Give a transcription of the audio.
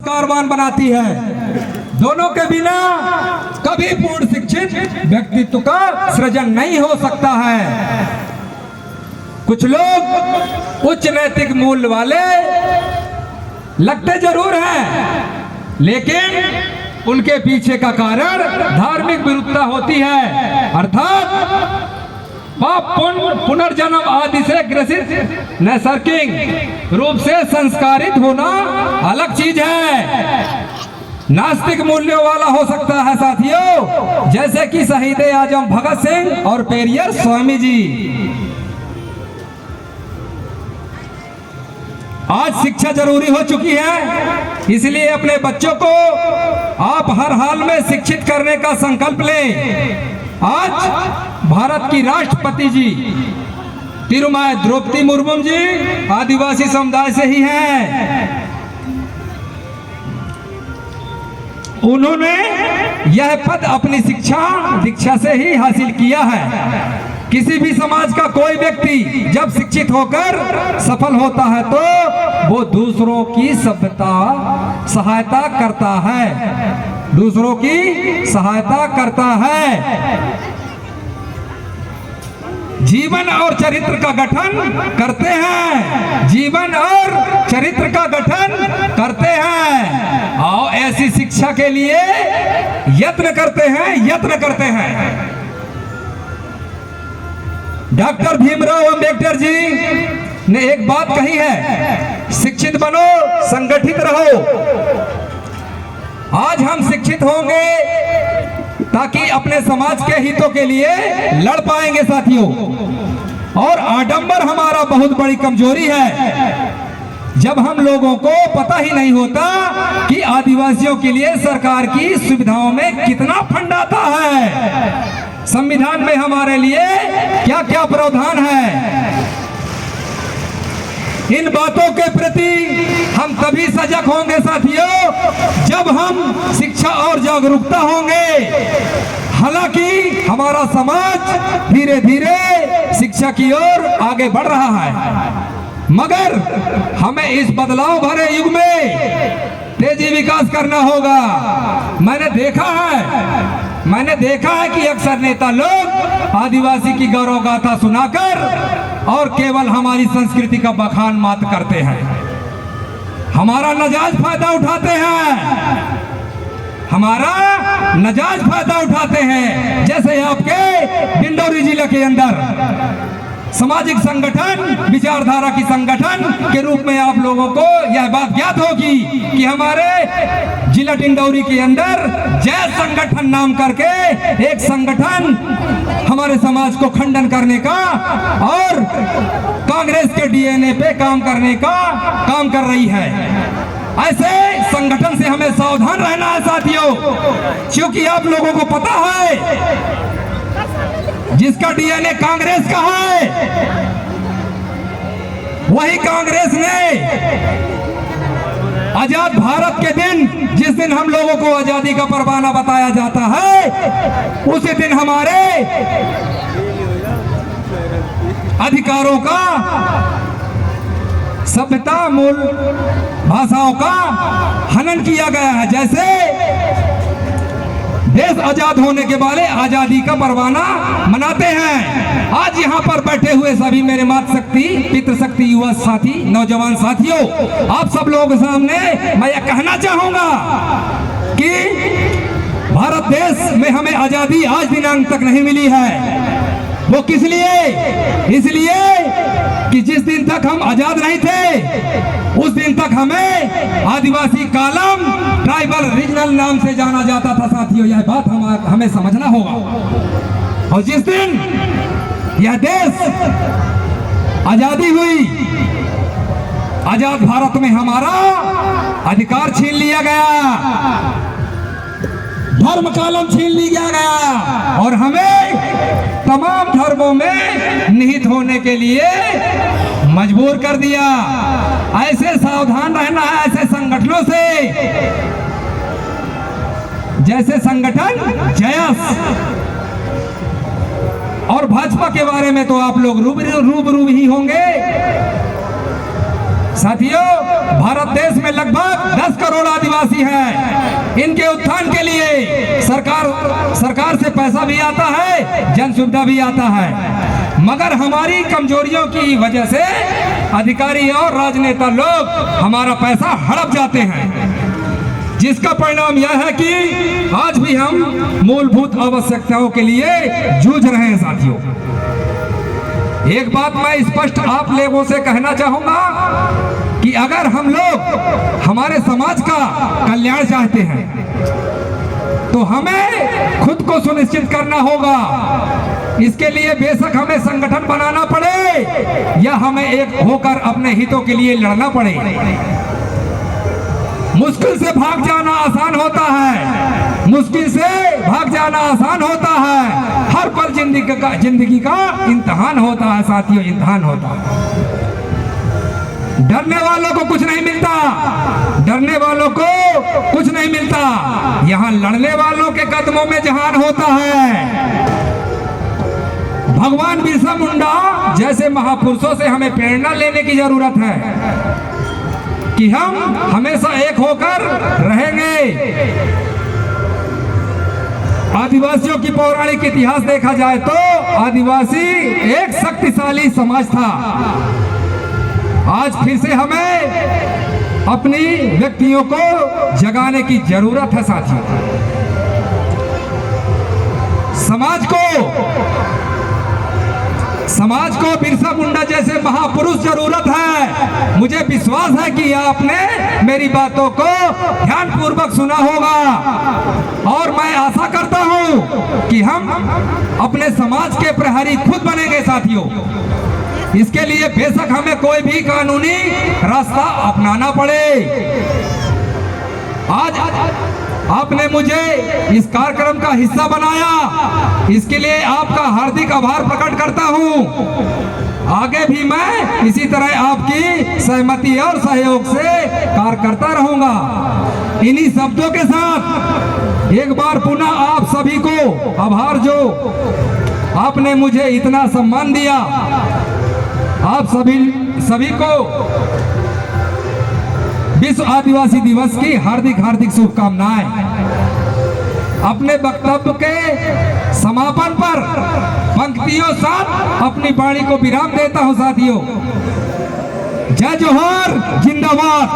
संस्कारवान बनाती है। दोनों के बिना कभी पूर्ण शिक्षित व्यक्तित्व का सृजन नहीं हो सकता है। कुछ लोग उच्च नैतिक मूल्य वाले लगते जरूर हैं, लेकिन उनके पीछे का कारण धार्मिक विरुद्धता होती है, अर्थात पाप पुनर्जन्म आदि से ग्रसित नैसर्गिक रूप से संस्कारित होना अलग चीज है। नास्तिक मूल्यों वाला हो सकता है साथियों, जैसे कि शहीद आजम भगत सिंह और पेरियर स्वामी जी। आज शिक्षा जरूरी हो चुकी है, इसलिए अपने बच्चों को आप हर हाल में शिक्षित करने का संकल्प लें। आज भारत की राष्ट्रपति जी तिरुमाई द्रौपदी मुर्मू जी आदिवासी समुदाय से ही हैं। उन्होंने यह पद अपनी दीक्षा से ही हासिल किया है। किसी भी समाज का कोई व्यक्ति जब शिक्षित होकर सफल होता है तो वो दूसरों की सहायता करता है, दूसरों की सहायता करता है। जीवन और चरित्र का गठन करते हैं, जीवन और चरित्र का गठन करते हैं और ऐसी शिक्षा के लिए यत्न करते हैं। डॉक्टर भीमराव अंबेडकर जी ने एक बात कही है, शिक्षित बनो, संगठित रहो। आज हम शिक्षित होंगे ताकि अपने समाज के हितों के लिए लड़ पाएंगे साथियों। और आडंबर हमारा बहुत बड़ी कमजोरी है, जब हम लोगों को पता ही नहीं होता कि आदिवासियों के लिए सरकार की सुविधाओं में कितना फंड आता है, संविधान में हमारे लिए क्या क्या प्रावधान है। इन बातों के प्रति हम तभी सजग होंगे साथियों, जब हम शिक्षा और जागरूकता होंगे। हालांकि हमारा समाज धीरे धीरे शिक्षा की ओर आगे बढ़ रहा है, मगर हमें इस बदलाव भरे युग में तेजी विकास करना होगा। मैंने देखा है कि अक्सर नेता लोग आदिवासी की गौरव गाथा सुनाकर और केवल हमारी संस्कृति का बखान मात्र करते हैं, हमारा नाजायज फायदा उठाते हैं। जैसे आपके डिंडौरी जिले के अंदर सामाजिक संगठन, विचारधारा की संगठन के रूप में आप लोगों को यह बात ज्ञात होगी कि हमारे जिला डिंडौरी के अंदर जय संगठन नाम करके एक संगठन हमारे समाज को खंडन करने का और कांग्रेस के डीएनए पे काम करने का काम कर रही है। ऐसे संगठन से हमें सावधान रहना है साथियों, क्योंकि आप लोगों को पता है जिसका डीएनए कांग्रेस का है, वही कांग्रेस ने आजाद भारत के दिन, जिस दिन हम लोगों को आजादी का परवाना बताया जाता है, उसी दिन हमारे अधिकारों का, सभ्यता, मूल भाषाओं का हनन किया गया है। जैसे देश आजाद होने के बाद आजादी का परवाना मनाते हैं। आज यहाँ पर बैठे हुए सभी मेरे मातृशक्ति, पितृशक्ति, युवा साथी, नौजवान साथियों, आप सब लोगों के सामने मैं यह कहना चाहूंगा कि भारत देश में हमें आजादी आज दिनांक तक नहीं मिली है। वो किस लिए? इसलिए कि जिस दिन तक हम आजाद नहीं थे, उस दिन तक हमें आदिवासी कालम, ट्राइबल, रीजनल नाम से जाना जाता था साथियों। यह बात हमें समझना होगा। और जिस दिन यह देश आजादी हुई, आजाद भारत में हमारा अधिकार छीन लिया गया, धर्म कालम छीन लिया गया और हमें तमाम धर्मों में निहित होने के लिए मजबूर कर दिया। ऐसे सावधान रहना है ऐसे संगठनों से, जैसे संगठन जयस और भाजपा के बारे में तो आप लोग रूबरू ही होंगे। साथियों, भारत देश में लगभग 10 करोड़ आदिवासी हैं। इनके उत्थान के लिए सरकार से पैसा भी आता है, जन सुविधा भी आता है, मगर हमारी कमजोरियों की वजह से अधिकारी और राजनेता लोग हमारा पैसा हड़प जाते हैं, जिसका परिणाम यह है कि आज भी हम मूलभूत आवश्यकताओं के लिए जूझ रहे हैं। साथियों, एक बात मैं स्पष्ट आप लोगों से कहना चाहूंगा कि अगर हम लोग हमारे समाज का कल्याण चाहते हैं तो हमें खुद को सुनिश्चित करना होगा। इसके लिए बेशक हमें संगठन बनाना पड़े या हमें एक होकर अपने हितों के लिए लड़ना पड़े। मुश्किल से भाग जाना आसान होता है, मुश्किल से भाग जाना आसान होता है। हर पल जिंदगी का इम्तिहान होता है साथियों, इम्तिहान होता है। डरने वालों को कुछ नहीं मिलता, डरने वालों को कुछ नहीं मिलता। यहाँ लड़ने वालों के कदमों में जहान होता है। भगवान बिरसा मुंडा जैसे महापुरुषों से हमें प्रेरणा लेने की जरूरत है कि हम हमेशा एक होकर रहेंगे। आदिवासियों की पौराणिक इतिहास देखा जाए तो आदिवासी एक शक्तिशाली समाज था। आज फिर से हमें अपनी व्यक्तियों को जगाने की जरूरत है साथियों। समाज को बिरसा मुंडा जैसे महापुरुष जरूरत है। मुझे विश्वास है कि आपने मेरी बातों को ध्यानपूर्वक सुना होगा और मैं आशा करता हूं कि हम अपने समाज के प्रहरी खुद बनेंगे साथियों। इसके लिए बेशक हमें कोई भी कानूनी रास्ता अपनाना पड़े। आज आपने मुझे इस कार्यक्रम का हिस्सा बनाया, इसके लिए आपका हार्दिक आभार प्रकट करता हूं। आगे भी मैं इसी तरह आपकी सहमति और सहयोग से कार्य करता रहूंगा। इन्हीं शब्दों के साथ एक बार पुनः आप सभी को आभार, जो आपने मुझे इतना सम्मान दिया। आप सभी को विश्व आदिवासी दिवस की हार्दिक शुभकामनाएं। अपने वक्तव्य के समापन पर पंक्तियों साथ अपनी वाणी को विराम देता हूं साथियों। जय जोहार, जिंदाबाद।